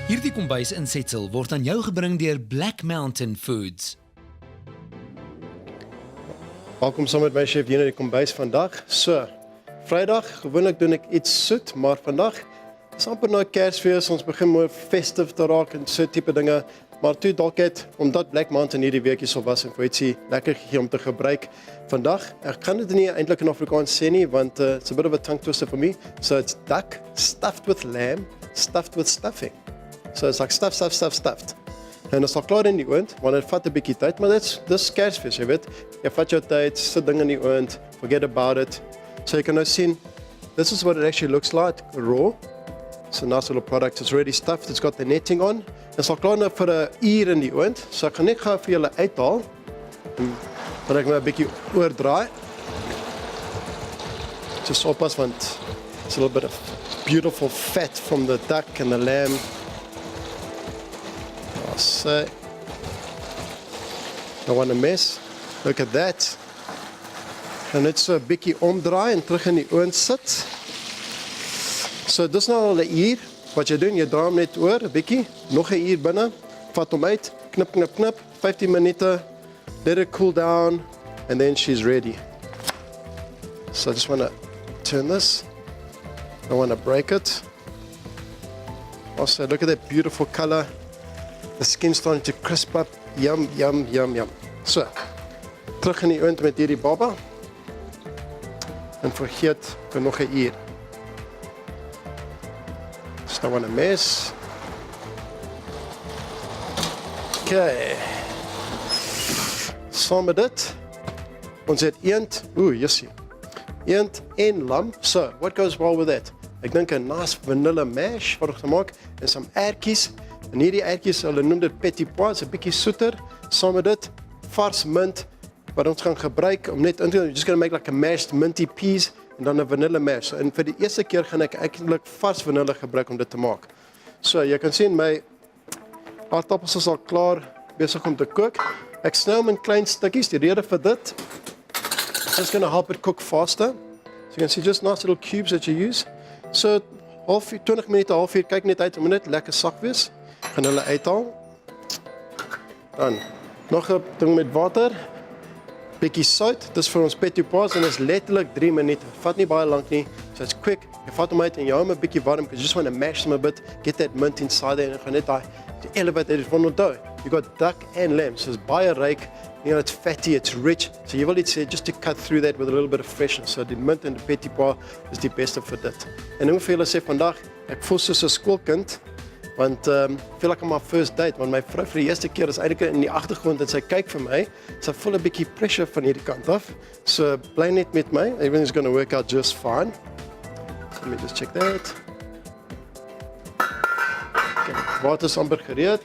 Hierdie kombuisinsetsel word aan jou gebring deur Black Mountain Foods. Welkom saam met my chef Dino die kombuis vandag. So, Vrydag, gewoonlik doen ek iets soet, maar vandag is amper nou Kersfees, ons begin mooi festive te raak en so tipe dinge. Maar toe dalk het, omdat Black Mountain hierdie week hier so was en vir ietsie lekker gegee om te gebruik vandag. Ek kan dit nie eintlik in Afrikaans sê nie, want it's a bit of a tongue twister for me. So it's duck stuffed with lamb, stuffed with stuffing. So it's like stuffed. En as al klaar in die oond, want dit vat 'n bietjie tyd, maar dis Kersfees, jy weet. Jy vat jou tyd, sit dinge in die oond, forget about it. So you can now see, this is what it actually looks like, raw. It's a nice little product, it's already stuffed, it's got the netting on. Dit is al klaar nou vir 'n uur in die oond, so ek gaan net gou vir julle uithaal. Dan ek nou 'n bietjie oordraai. Just oppas, want it's a little bit of beautiful fat from the duck and the lamb. So, don't want a mess. Look at that. En net so 'n bietjie omdraai en terug in die oond sit. So dis nou al 'n uur. Wat jy doen, jy draai hom net oor 'n bietjie, nog 'n uur binne, vat hom uit, knip, 15 minute, let it cool down, and then she's ready. So I just want to turn this. I want to break it. Also, look at that beautiful color. The skin's starting to crisp up. Yum. So, terug in die oond met hierdie baba. En vergeet vir nog 'n uur. Just don't want a mess. Okay. Saam met dit, ons het eend. Jessie. Eend en lam. So, what goes well with that? Ek dink 'n nice vanilla mash word gemaak en some ertjies. En hierdie ertjies, hulle noem dit petit pois, 'n bietjie soeter. Saam met dit, vars mint wat ons gaan gebruik om net in te, just gonna make like a mashed minty peas en dan 'n vanilla mash. So, en vir die eerste keer gaan ek eintlik vars vanille gebruik om dit te maak. So, jy kan sien my aardappels is al klaar besig om te kook. Ek sny hom in klein stukkies. Die rede vir dit is just gonna help it cook faster. So you can see just nice little cubes that you use. So 20 minute, halfuur, kyk net uit om net lekker sag wees. Gaan hulle uithaal. Dan nog 'n ding met water. Bietjie sout. Dis vir ons petit pois en is letterlik 3 minute. Vat nie baie lank nie. So it's quick. Jy vat hom uit en jy hou hom 'n bietjie warm because you just want to mash them a bit, get that mint inside there en gaan net daai elevate it van onthou. You got duck and lamb. So it's baie ryk. You know, it's fatty, it's rich. So jy wil iets sê just to cut through that with a little bit of freshness. So die mint en die petit pois is die beste vir dit. En hoe vir julle sê vandag, ek voel soos 'n skoolkind. Want feel like on my first date, want my vrou vir die eerste keer is eintlik in die agtergrond en sy kyk vir my. Sy voel 'n bietjie pressure van hierdie kant af. So bly net met my. Everything's going to work out just fine. Let me just check that. Okay, water is amper gereed.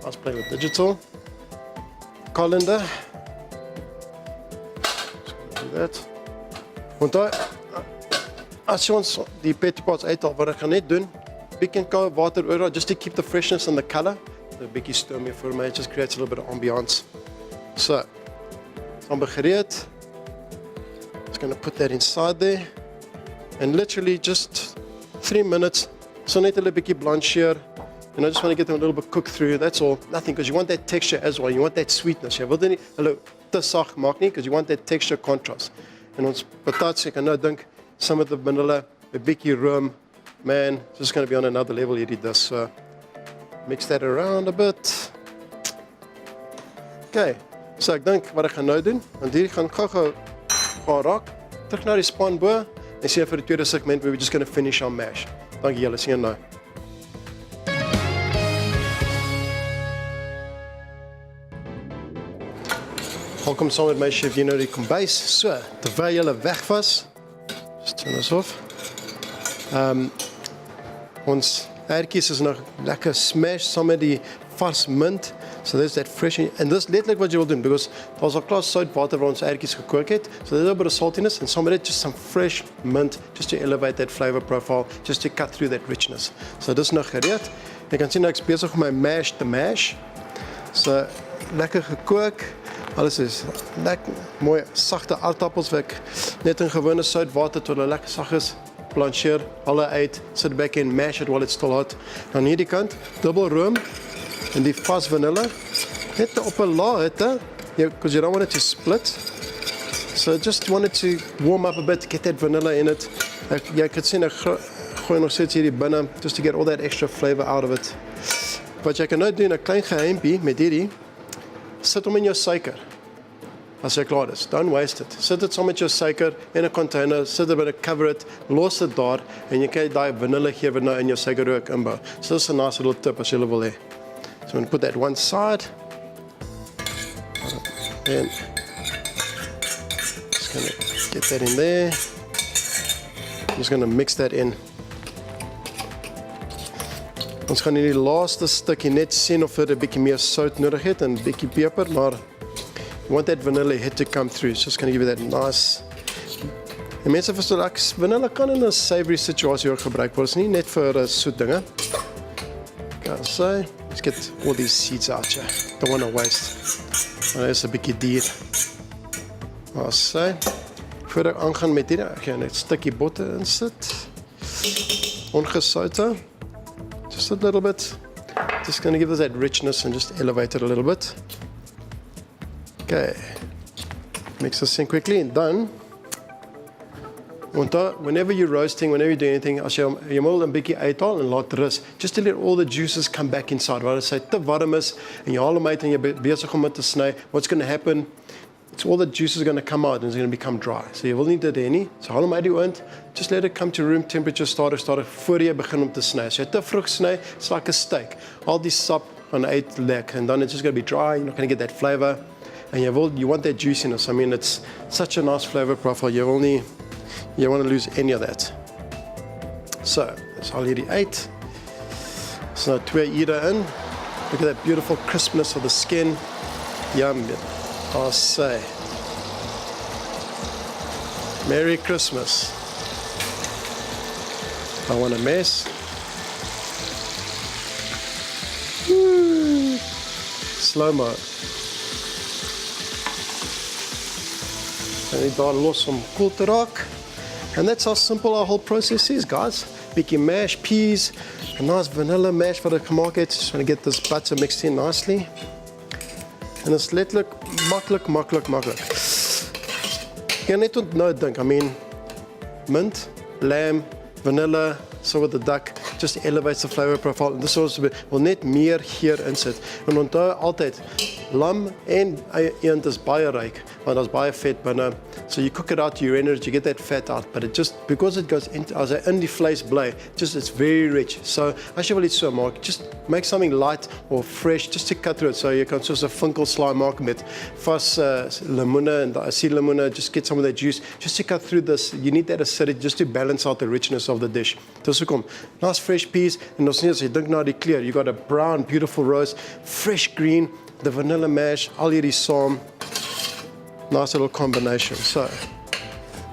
Let's play with digital. Colander. Just do that. Onthou, as jy ons die petit pois uithaal, wat ek gaan net doen, bietjie koue water oor, just to keep the freshness and the color. 'n Bietjie stoom hier vir my, it just creates a little bit of ambiance. So, amper gereed. Just going to put that inside there. And literally just 3 minutes, so net 'n bietjie blancheer. And I just want to get them a little bit cooked through, that's all. Nothing, because you want that texture as well, you want that sweetness. Jy wil dit nie te sag maak nie, because you want that texture contrast. En ons patats, ek kan nou dink, some of the vanilla, a bietjie room, man, it's just going to be on another level hierdie dis. So mix that around a bit. Okay, so ek dink wat ek gaan nou doen, want hierdie gaan gou raak, terug na die span bo, en sien vir die tweede segment, where we're just going to finish our mash. Dankie julle, sien nou. Welkom saam met my chef Dino die kombuis. So, terwyl julle weg was, just turn this off. Ons ertjies is nog lekker smash saam met die vars mint. So there's that fresh, and this letterlik wat jy wil doen, because daar's al klaar sout water waar ons ertjies gekook het. So there's a bit of saltiness and some of it just some fresh mint just to elevate that flavor profile, just to cut through that richness. So dis nou gereed. Jy kan sien ek's besig om my mash te mash. So lekker gekook. Alles is lekker mooi sagte aardappels wat ek net in gewone sout water tot hulle lekker sag is blancheer, alle uit, sit back in, mash it while it's still hot. Dan hierdie kant, dubbel room en die vast vanille. Net op 'n laag hitte, because you don't want it to split. So just want it to warm up a bit, get that vanilla in it. Jy kan sien ek gooi nog steeds hierdie binne, just to get all that extra flavor out of it. Wat jy kan nou doen, 'n klein geheimpie met hierdie, sit hom in jou suiker. As jy klaar is, don't waste it. Sit dit saam met jou suiker in 'n container, sit dit binne, cover it, los dit daar en jy kan daai vanille gee wat nou in jou suiker ook inbou. So dis 'n nice little tip as jy wil hê. So I'm going to put that one side. And just going to get that in there. I'm just going to mix that in. Ons gaan hierdie laaste stukkie net sien of dit 'n bietjie meer sout nodig het en 'n bietjie peper, maar you want that vanilla hit to come through. So it's going to give you that nice. En mense verstaan ek vanilla kan in 'n savory situasie ook gebruik word. Dit is nie net vir soet dinge. Okay, so let's get all these seeds out here. Don't want to waste. Dis 'n bietjie duur. So, voor ek aangaan met hierdie, ek gaan net 'n stukkie botter insit. Ongesoute. Just a little bit. Just going to give us that richness and just elevate it a little bit. Okay. Mix this in quickly and done. Whenever you're roasting, whenever you do anything, as jy moet 'n bietjie uithaal en laat rus, just to let all the juices come back inside. Waar dit te warm is en jy haal hom uit en jy besig om dit te sny, what's going to happen? It's all the juices are going to come out and it's going to become dry. So jy wil nie dit hê nie. So haal hom uit die oond, just let it come to room temperature stadig voor jy begin om te sny. As jy te vroeg sny, it's like a steak. Al die sap gaan uitlek and then it's just going to be dry, you're not going to get that flavor. And you want that juiciness. I mean, it's such a nice flavor profile. You don't want to lose any of that. So, let's haal hierdie uit. So nou 2 ure in. Look at that beautiful crispness of the skin. Yum. I'll say. Merry Christmas. I want a mess. Woo. Slow-mo. En dit daar los om koel te raak. And that's how simple our whole process is, guys. Bietjie mashed peas, a nice vanilla mash wat ek gemaak het. Just want to get this butter mixed in nicely. En dit is letterlik maklik. Jy kan net nou dink, I mean, mint, lamb, vanilla, so with the duck, just elevates the flavor profile. En dis ons wil net meer hier insit. En onthou altyd, lam en eend is baie ryk, want daar's baie vet binne. So you cook it out to your energy, you get that fat out, but it just, because it goes into, as hy in die vleis bly, just it's very rich. So as jy wil iets so maak, just make something light or fresh, just to cut through it. So jy kan soos 'n vinkelslaai maak met vas lemoene en suurlemoene, just get some of that juice, just to cut through this. You need that acidity just to balance out the richness of the dish. Dis hoekom, nice fresh peas, en ons nie as jy dink na die kleur, you got a brown, beautiful roast, fresh green, the vanilla mash, al hierdie saam. Nice little combination. So,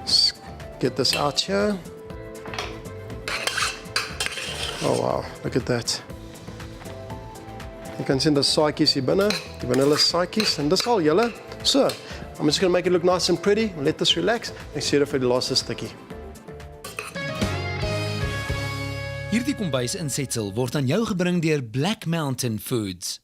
let's get this out here. Oh wow, look at that. You can see the saakies hier binne, die vanilla saakies, en dis al julle. So, I'm just going to make it look nice and pretty. Let this relax. Ek sien vir die laaste stukkie. Hierdie kombuis insetsel word aan jou gebring deur Black Mountain Foods.